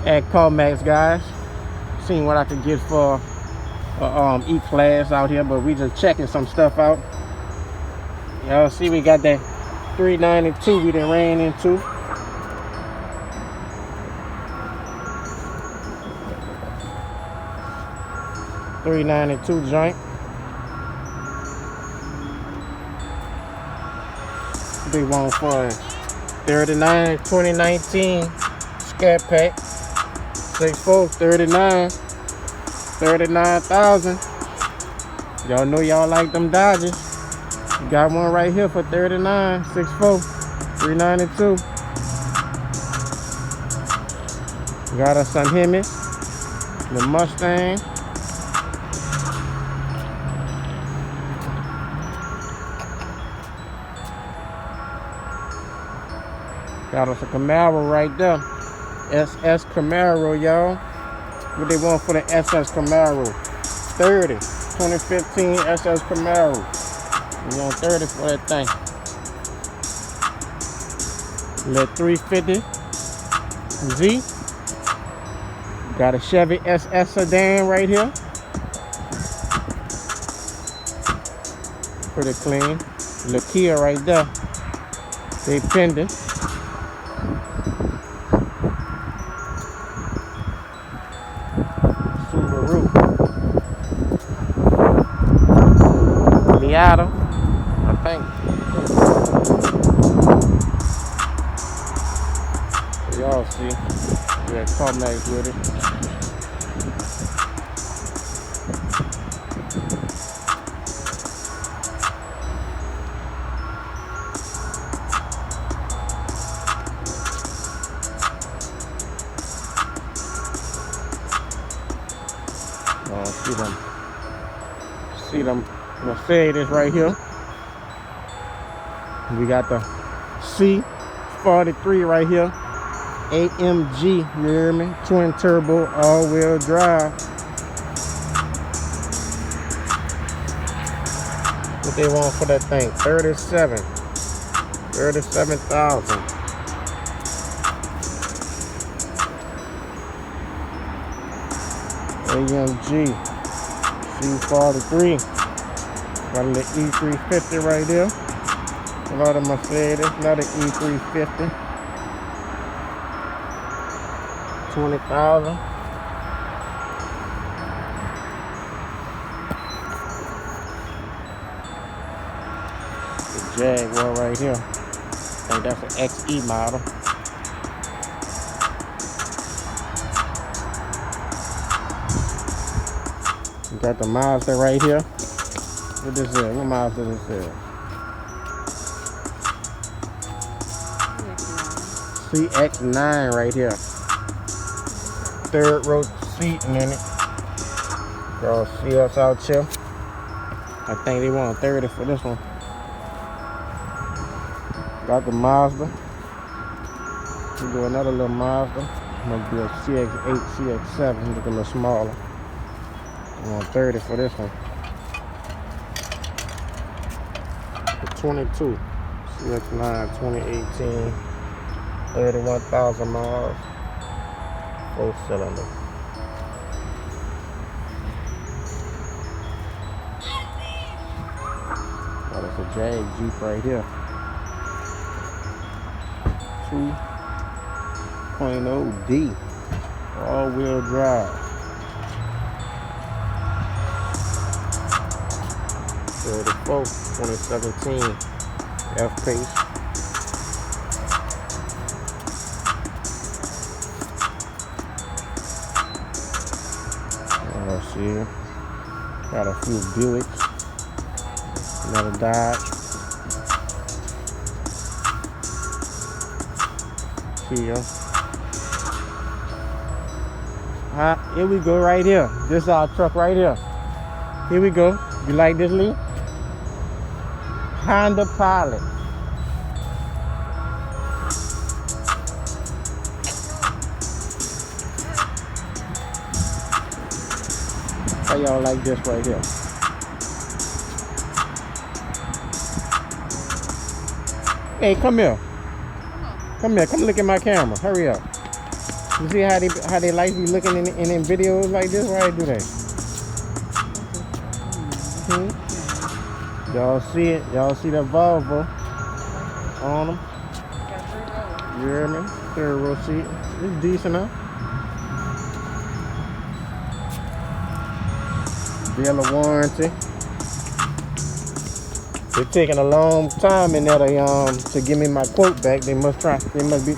at Carmax, guys. Seeing what I could get for E-Class out here, but we just checking some stuff out. Y'all see we got that 392 we done ran into. $392 joint. Big one for 39 2019 scat pack. 6'4", 39,000. Y'all know y'all like them Dodgers. You got one right here for 39, 6'4", 392. Got us some Hemis, the Mustang. Got us a Camaro right there. SS Camaro, y'all. What they want for the SS Camaro? 30. 2015 SS Camaro. You want 30 for that thing. Let 350Z. Got a Chevy SS sedan right here. Pretty clean. The Kia right there. They pending. Miata, I think. So y'all see, we got Carmax with it. See them Mercedes right here. We got the C43 right here. AMG, you hear me? Twin turbo, all-wheel drive. What they want for that thing? 37,000. AMG C43. Got a little E350 right there. A lot of Mercedes, another E350. 20,000. The Jaguar right here. I think that's an XE model. We got the Mazda right here. What this is? What Mazda this is? CX-9 right here. Third row seating in it. Y'all see us out here. I think they want 30 for this one. Got the Mazda. We do another little Mazda. Must be a CX-8, CX-7. Look a little smaller. I want 30 for this one. The 22 CX-9 2018. 31,000 miles. 4-cylinder. Oh, that's a Jag Jeep right here. 2.0D. All-wheel drive. 34, 2017 F-Pace. See, got a few Buicks, another Dodge, Kia. Here we go right here. This is our truck right here. Here we go. You like this, Lee? Honda Pilot. How y'all like this right here? Hey, come here. Come here. Come look at my camera. Hurry up. You see how they like be looking in videos like this? Why they do that? Y'all see it? Y'all see that Volvo on them? You hear me? Third row seat. It's decent, huh? Bill of warranty. They're taking a long time in that to give me my quote back. They must be.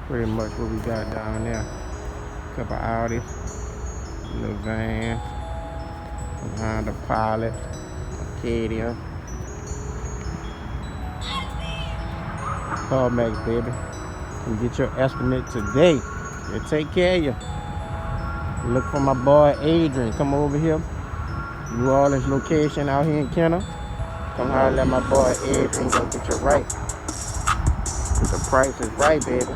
Pretty much what we got down there. Couple Audis, little van, Honda Pilot, Acadia, Carmax, baby. And get your estimate today. They take care of you. Look for my boy Adrian. Come over here. New Orleans location out here in Kenner. Come holler at my boy Adrian. Go get you right. The price is right, baby.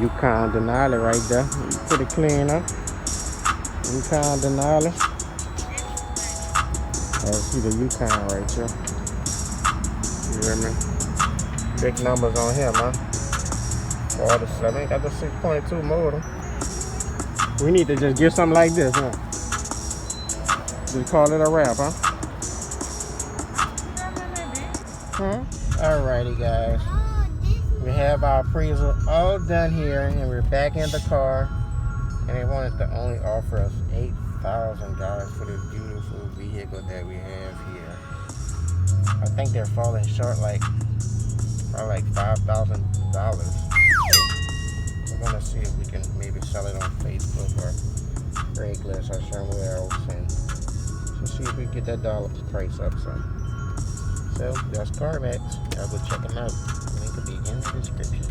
Yukon Denali right there. Pretty clean, huh? Yukon Denali. I see the Yukon right here. You hear me? Big numbers on here, man. 47. Got the 6.2 motor. We need to just get something like this, huh? Just call it a wrap, huh? Alrighty, guys. We have our appraisal all done here, and we're back in the car. And they wanted to only offer us $8,000 for this beautiful vehicle that we have here. I think they're falling short, like probably like $5,000. We're gonna see if we can maybe sell it on Facebook or Craigslist or somewhere else, and just see if we can get that dollar price up some. So that's Carmax. Y'all go check them out. Link will be in the description.